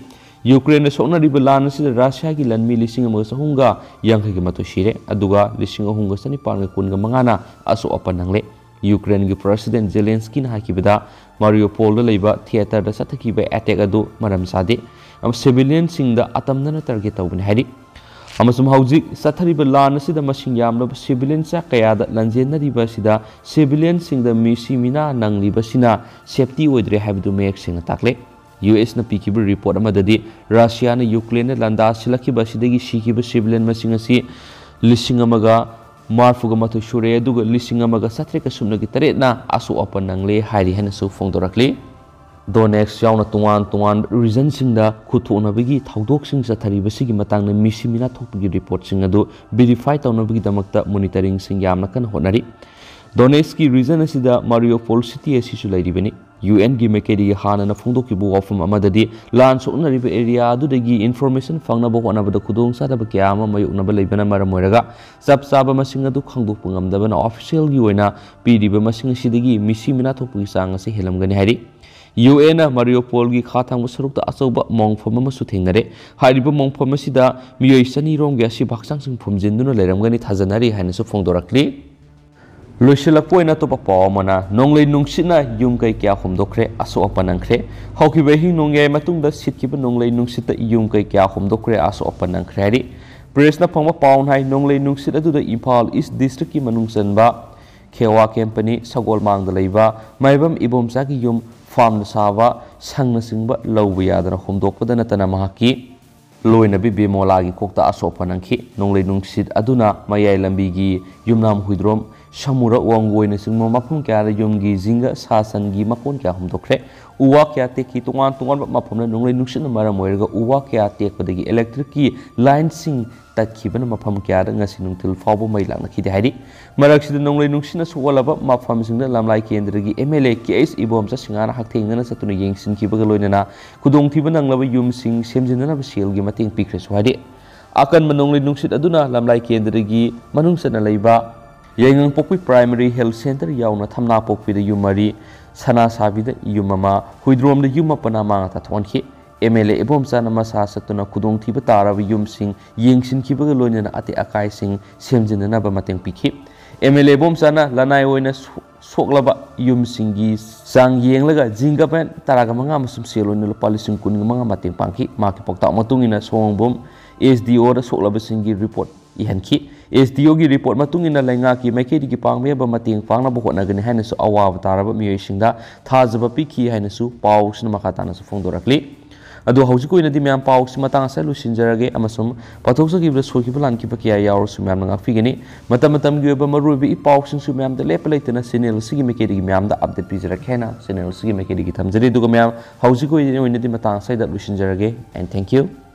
ꯌꯨꯀ꯭ꯔꯦꯟꯗ ꯁꯣꯛꯅꯔꯤꯕ ꯂꯥꯟ ꯑꯁꯤꯗ ꯔꯁꯤꯌꯥꯒꯤ ꯂꯥꯟꯃꯤ 1,382 ꯁꯤꯔꯦ ꯑꯗꯨꯒ 3,915ꯅ ꯑꯁꯣꯛ ꯑꯄꯟ ꯅꯪꯂꯦ꯫ ꯌꯨꯀ꯭ꯔꯦꯟꯒꯤ ꯄ꯭ꯔꯦꯁꯤꯗꯦꯟꯠ ꯖꯦꯂꯦꯟꯁꯀꯤꯅ ꯍꯥꯏꯈꯤꯕꯗ ꯃꯥꯔꯤꯎꯄꯣꯜꯗ ꯂꯩꯕ ꯊꯤꯌꯦꯇꯔꯗ ꯆꯠꯊꯈꯤꯕ ꯑꯦꯇꯦꯛ ꯑꯗꯨ ꯃꯔꯝ ꯆꯥꯗꯦ ꯁꯤꯚꯤꯂꯤꯌꯟꯁꯤꯡꯗ ꯑꯇꯝꯅꯅ ꯇꯥꯔꯒꯦꯠ ꯇꯧꯕꯅꯤ ꯍꯥꯏꯔꯤ꯫ ꯑꯃꯁꯨꯡ ꯍꯧꯖꯤꯛ ꯆꯠꯊꯔꯤꯕ ꯂꯥꯟ ꯑꯁꯤꯗ ꯃꯁꯤꯡ ꯌꯥꯝꯂꯕ ꯁꯤꯚꯤꯂꯤꯌꯟ ꯆꯥꯛ ꯀꯌꯥꯗ ꯂꯥꯟꯖꯦꯟꯅꯔꯤꯕ ꯑꯁꯤꯗ ꯁꯤꯚꯤꯂꯤꯌꯟꯁꯤꯡꯗ ꯃꯤꯁꯤ ꯃꯤꯅꯥ ꯅꯪꯂꯤꯕꯁꯤꯅ ꯁꯦꯞꯇꯤ ꯑꯣꯏꯗ꯭ꯔꯦ ꯍꯥꯏꯕꯗꯨ ꯃꯌꯦꯛ ꯁꯦꯡꯅ ꯇꯥꯛꯂꯦ꯫ USꯅ ꯄꯤꯈꯤꯕ ꯔꯤꯄꯣꯔꯠ ꯑꯃꯗꯗꯤ ꯔꯁꯤꯌꯥꯅ ꯌꯨꯀ꯭ꯔꯦꯟꯗ ꯂꯥꯟꯗꯥꯁꯤꯜꯂꯛꯈꯤꯕ ꯑꯁꯤꯗꯒꯤ ꯁꯤꯈꯤꯕ ꯁꯤꯚꯤꯂꯤꯌꯟ ꯃꯁꯤꯡ ꯑꯁꯤ 1,042 ꯁꯨꯔꯦ ꯑꯗꯨꯒ 1,708ꯅ ꯑꯁꯣꯛ ꯑꯄꯟ ꯅꯪꯂꯦ ꯍꯥꯏꯔꯤ ꯍꯥꯏꯅꯁꯨ ꯐꯣꯡꯗꯣꯔꯛꯂꯤ꯫ ꯗꯣꯅꯦꯠꯁ ꯌꯥꯎꯅ ꯇꯣꯉꯥꯟꯕ ꯔꯤꯖꯟꯁꯤꯡꯗ ꯈꯨꯠꯊꯣꯛꯅꯕꯒꯤ ꯊꯧꯗꯣꯛꯁꯤꯡ ꯆꯠꯊꯔꯤꯕꯁꯤꯒꯤ ꯃꯇꯥꯡꯗ ꯃꯤꯁꯤ ꯃꯤꯅꯥ ꯊꯣꯛꯄꯒꯤ ꯔꯤꯄꯣꯔꯠꯁꯤꯡ ꯑꯗꯨ ꯚꯦꯔꯤꯐꯥꯏ ꯇꯧꯅꯕꯒꯤꯗꯃꯛꯇ ꯃꯣꯅꯤꯇꯔꯤꯡꯁꯤꯡ ꯌꯥꯝꯅ ꯀꯟꯅ ꯍꯣꯠꯅꯔꯤ꯫ ꯗꯣꯅꯦꯠꯁꯀꯤ ꯔꯤꯖꯟ ꯑꯁꯤꯗ ꯃꯥꯔꯤꯎꯄꯣꯜ ꯁꯤꯇꯤ ꯑꯁꯤꯁꯨ ꯂꯩꯔꯤꯕꯅꯤ꯫ UNꯒꯤ ꯃꯥꯏꯀꯩꯗꯒꯤ ꯍꯥꯟꯅꯅ ꯐꯣꯡꯗꯣꯛꯈꯤꯕ ꯋꯥꯐꯝ ꯑꯃꯗꯗꯤ ꯂꯥꯟ ꯁꯣꯛꯅꯔꯤꯕ ꯑꯦꯔꯤꯌꯥ ꯑꯗꯨꯗꯒꯤ ꯏꯟꯐꯣꯔꯃꯦꯁꯟ ꯐꯪꯅꯕ ꯍꯣꯠꯅꯕꯗ ꯈꯨꯗꯣꯡꯆꯥꯗꯕ ꯀꯌꯥ ꯑꯃ ꯃꯥꯌꯣꯛꯅꯕ ꯂꯩꯕꯅ ꯃꯔꯝ ꯑꯣꯏꯔꯒ ꯆꯞ ꯆꯥꯕ ꯃꯁꯤꯡ ꯑꯗꯨ ꯈꯪꯗꯣꯛꯄ ꯉꯝꯗꯕꯅ ꯑꯣꯐꯤꯁꯤꯌꯦꯜꯒꯤ ꯑꯣꯏꯅ ꯄꯤꯔꯤꯕ ꯃꯁꯤꯡ ꯑꯁꯤꯗꯒꯤ ꯃꯤꯁꯤ ꯃꯤꯅꯥ ꯊꯣꯛꯄꯒꯤ ꯆꯥꯡ ꯑꯁꯤ ꯍꯦꯜꯂꯝꯒꯅꯤ ꯍꯥꯏꯔꯤ꯫ UNꯅ ꯃꯥꯔꯤꯎꯄꯣꯜꯒꯤ ꯈꯥꯊꯪꯕ ꯁꯔꯨꯛꯇ ꯑꯆꯧꯕ ꯃꯣꯡꯐꯝ ꯑꯃꯁꯨ ꯊꯦꯡꯅꯔꯦ꯫ ꯍꯥꯏꯔꯤꯕ ꯃꯣꯡꯐꯝ ꯑꯁꯤꯗ ꯃꯤꯑꯣꯏ 200ꯔꯣꯝꯒꯤ ꯑꯁꯤꯕ ꯍꯛꯆꯥꯡꯁꯤꯡ ꯐꯨꯝꯖꯤꯟꯗꯨꯅ ꯂꯩꯔꯝꯒꯅꯤ ꯊꯥꯖꯅꯔꯤ ꯍꯥꯏꯅꯁꯨ ꯐꯣꯡꯗꯣꯔꯛꯂꯤ꯫ ꯂꯣꯏꯁꯤꯜꯂꯛꯄ ꯑꯣꯏꯅ ꯑꯇꯣꯞꯄ ꯄꯥꯎ ꯑꯃꯅ ꯅꯣꯡꯂꯩ ꯅꯨꯡꯁꯤꯠꯅ ꯌꯨꯝ ꯀꯩ ꯀꯌꯥ ꯍꯣꯝꯗꯣꯛꯈ꯭ꯔꯦ ꯑꯁꯣꯛ ꯑꯄꯟ ꯅꯪꯈ꯭ꯔꯦ꯫ ꯍꯧꯈꯤꯕ ꯑꯍꯤꯡ ꯅꯣꯡꯌꯥꯏ ꯃꯇꯨꯡꯗ ꯁꯤꯠꯈꯤꯕ ꯅꯣꯡꯂꯩ ꯅꯨꯡꯁꯤꯠꯇ ꯌꯨꯝ ꯀꯩ ꯀꯌꯥ ꯍꯣꯝꯗꯣꯛꯈ꯭ꯔꯦ ꯑꯁꯣꯛ ꯑꯄꯟ ꯅꯪꯈ꯭ꯔꯦ ꯍꯥꯏꯔꯤ꯫ ꯄ꯭ꯔꯦꯁꯅ ꯐꯪꯕ ꯄꯥꯎꯅ ꯍꯥꯏ ꯅꯣꯡꯂꯩ ꯅꯨꯡꯁꯤꯠ ꯑꯗꯨꯗ ꯏꯝꯐꯥꯜ ꯏꯁ ꯗꯤꯁꯇ꯭ꯔꯤꯛꯀꯤ ꯃꯅꯨꯡ ꯆꯟꯕ ꯈꯦꯋꯥ ꯀꯦꯝꯄꯅꯤ ꯁꯒꯣꯜꯃꯥꯡꯗ ꯂꯩꯕ ꯃꯥꯏꯕꯝ ꯏꯕꯣꯝꯆꯥꯒꯤ ꯌꯨꯝ ꯐꯥꯔꯝꯗ ꯁꯥꯕ ꯁꯪꯅꯆꯤꯡꯕ ꯂꯧꯕ ꯌꯥꯗꯅ ꯍꯣꯝꯗꯣꯛꯄꯗ ꯅꯠꯇꯅ ꯃꯍꯥꯛꯀꯤ ꯂꯣꯏꯅꯕꯤ ꯕꯦꯃꯣꯂꯥꯒꯤ ꯀꯣꯛꯇ ꯑꯁꯣꯛ ꯑꯄꯟ ꯅꯪꯈꯤ꯫ ꯅꯣꯡꯂꯩ ꯅꯨꯡꯁꯤꯠ ꯑꯗꯨꯅ ꯃꯌꯥꯏ ꯂꯝꯕꯤꯒꯤ ꯌꯨꯝꯅꯥꯝ ꯍꯨꯏꯗ꯭ꯔꯣꯝ ꯁꯃꯨꯔ ꯋꯥꯡꯒꯣꯏꯅꯆꯤꯡꯕ ꯃꯐꯝ ꯀꯌꯥꯗ ꯌꯨꯝꯒꯤ ꯖꯤꯡꯒ ꯁꯥ ꯁꯟꯒꯤ ꯃꯀꯣꯟ ꯀꯌꯥ ꯍꯣꯝꯗꯣꯛꯈ꯭ꯔꯦ꯫ ꯎ ꯋꯥ ꯀꯌꯥ ꯇꯦꯛꯈꯤ꯫ ꯇꯣꯉꯥꯟꯕ ꯃꯐꯝꯗ ꯅꯣꯡꯂꯩ ꯅꯨꯡꯁꯤꯠꯅ ꯃꯔꯝ ꯑꯣꯏꯔꯒ ꯎ ꯋꯥ ꯀꯌꯥ ꯇꯦꯛꯄꯗꯒꯤ ꯏꯂꯦꯛꯇ꯭ꯔꯤꯛꯀꯤ ꯂꯥꯏꯟꯁꯤꯡ ꯇꯠꯈꯤꯕꯅ ꯃꯐꯝ ꯀꯌꯥꯗ ꯉꯁꯤ ꯅꯨꯡꯊꯤꯜ ꯐꯥꯎꯕ ꯃꯩ ꯂꯥꯛꯅꯈꯤꯗꯦ ꯍꯥꯏꯔꯤ꯫ ꯃꯔꯛꯁꯤꯗ ꯅꯣꯡꯂꯩ ꯅꯨꯡꯁꯤꯠꯅ ꯁꯣꯛꯍꯜꯂꯕ ꯃꯐꯝꯁꯤꯡꯗ ꯂꯝꯂꯥꯏ ꯀꯦꯟꯗ꯭ꯔꯒꯤ MLA KH ꯏꯕꯣꯝꯆꯥ ꯁꯤꯡꯍꯥꯔ ꯍꯛꯊꯦꯡꯅꯅ ꯆꯠꯇꯨꯅ ꯌꯦꯡꯁꯤꯟꯈꯤꯕꯒ ꯂꯣꯏꯅꯅ ꯈꯨꯗꯣꯡꯊꯤꯕ ꯅꯪꯂꯕ ꯌꯨꯝꯁꯤꯡ ꯁꯦꯝꯖꯤꯟꯅꯅꯕ ꯁꯦꯜꯒꯤ ꯃꯇꯦꯡ ꯄꯤꯈ꯭ꯔꯦꯁꯨ ꯍꯥꯏꯔꯤ꯫ ꯑꯀꯟꯕ ꯅꯣꯡꯂꯩ ꯅꯨꯡꯁꯤꯠ ꯑꯗꯨꯅ ꯂꯝꯂꯥꯏ ꯀꯦꯟꯗ꯭ꯔꯒꯤ ꯃꯅꯨꯡ ꯆꯟꯅ ꯂꯩꯕ ꯌꯥꯏꯉꯪꯄꯣꯛꯄꯤ ꯄ꯭ꯔꯥꯏꯃꯥꯔꯤ ꯍꯦꯜꯊ ꯁꯦꯟꯇꯔ ꯌꯥꯎꯅ ꯊꯝꯅꯥꯄꯣꯛꯄꯤꯗ ꯌꯨꯝ 4, ꯁꯅꯥꯁꯥꯕꯤꯗ ꯌꯨꯝ 1, ꯍꯨꯏꯗ꯭ꯔꯣꯝꯗ ꯌꯨꯝ 7 ꯃꯥꯡ ꯇꯥꯊꯣꯛꯍꯟꯈꯤ꯫ MLA ꯏꯕꯣꯝꯆꯥꯅ ꯃꯁꯥ ꯆꯠꯇꯨꯅ ꯈꯨꯗꯣꯡꯊꯤꯕ ꯇꯥꯔꯕ ꯌꯨꯝꯁꯤꯡ ꯌꯦꯡꯁꯤꯟꯈꯤꯕꯒ ꯂꯣꯏꯅꯅ ꯑꯇꯦꯛ ꯑꯀꯥꯏꯁꯤꯡ ꯁꯦꯝꯖꯤꯟꯅꯅꯕ ꯃꯇꯦꯡ ꯄꯤꯈꯤ꯫ MLA ꯏꯕꯣꯝꯆꯥꯅ ꯂꯅꯥꯏ ꯑꯣꯏꯅ ꯁꯣꯛꯂꯕ ꯌꯨꯝꯁꯤꯡꯒꯤ ꯆꯥꯡ ꯌꯦꯡꯂꯒ ꯖꯤꯡꯒ ꯕꯦꯟ 15 ꯑꯃꯁꯨꯡ ꯁꯦꯜ ꯑꯣꯏꯅ ꯂꯨꯄꯥ 15,000 ꯃꯇꯦꯡ ꯄꯥꯡꯈꯤ꯫ ꯃꯍꯥꯛꯀꯤ ꯄꯥꯎꯇꯥꯛ ꯃꯇꯨꯡ ꯏꯟꯅ ꯁꯣꯋꯣꯡꯕꯝ SDOꯗ ꯁꯣꯛꯂꯕꯁꯤꯡꯒꯤ ꯔꯤꯄꯣꯔꯠ ꯏꯍꯟꯈꯤ꯫ SDOꯒꯤ ꯔꯤꯄꯣꯔꯠ ꯃꯇꯨꯡ ꯏꯟꯅ ꯂꯩꯉꯥꯛꯀꯤ ꯃꯥꯏꯀꯩꯗꯒꯤ ꯄꯥꯡꯕ ꯌꯥꯕ ꯃꯇꯦꯡ ꯄꯥꯡꯅꯕ ꯍꯣꯠꯅꯒꯅꯤ ꯍꯥꯏꯅꯁꯨ ꯑꯋꯥꯕ ꯇꯥꯔꯕ ꯃꯤꯑꯣꯏꯁꯤꯡꯗ ꯊꯥꯖꯕ ꯄꯤꯈꯤ ꯍꯥꯏꯅꯁꯨ ꯄꯥꯎꯁꯤꯅ ꯃꯈꯥ ꯇꯥꯅꯁꯨ ꯐꯣꯡꯗꯣꯔꯛꯂꯤ꯫ ꯑꯗꯣ ꯍꯧꯖꯤꯛ ꯑꯣꯏꯅꯗꯤ ꯃꯌꯥꯝ ꯄꯥꯎꯁꯤ ꯃꯇꯥꯡ ꯑꯁꯤꯗ ꯂꯣꯏꯁꯤꯟꯖꯔꯒꯦ ꯑꯃꯁꯨꯡ ꯄꯥꯊꯣꯛꯆꯈꯤꯕꯗ ꯁꯣꯏꯈꯤꯕ ꯂꯥꯟꯈꯤꯕ ꯀꯌꯥ ꯌꯥꯎꯔꯁꯨ ꯃꯌꯥꯝꯅ ꯉꯥꯛꯄꯤꯒꯅꯤ꯫ ꯃꯇꯝꯒꯤ ꯑꯣꯏꯕ ꯃꯔꯨꯑꯣꯏꯕ ꯏꯄꯥꯎꯁꯤꯡꯁꯨ ꯃꯌꯥꯝꯗ ꯂꯦꯞꯄ ꯂꯩꯇꯅ ꯆꯦꯅꯦꯜ ꯑꯁꯤꯒꯤ ꯃꯥꯏꯀꯩꯗꯒꯤ ꯃꯌꯥꯝꯗ ꯑꯞꯗꯦꯠ ꯄꯤꯖꯔꯛꯀꯦ ꯍꯥꯏꯅ ꯆꯦꯅꯦꯜ ꯑꯁꯤꯒꯤ ꯃꯥꯏꯀꯩꯗꯒꯤ ꯊꯝꯖꯔꯤ꯫ ꯑꯗꯨꯒ ꯃꯌꯥꯝ ꯍꯧꯖꯤꯛ ꯑꯣꯏꯅꯗꯤ ꯃꯇꯥꯡ ꯑꯁꯤꯗ ꯂꯣꯏꯁꯤꯟꯖꯔꯒꯦ and thank you.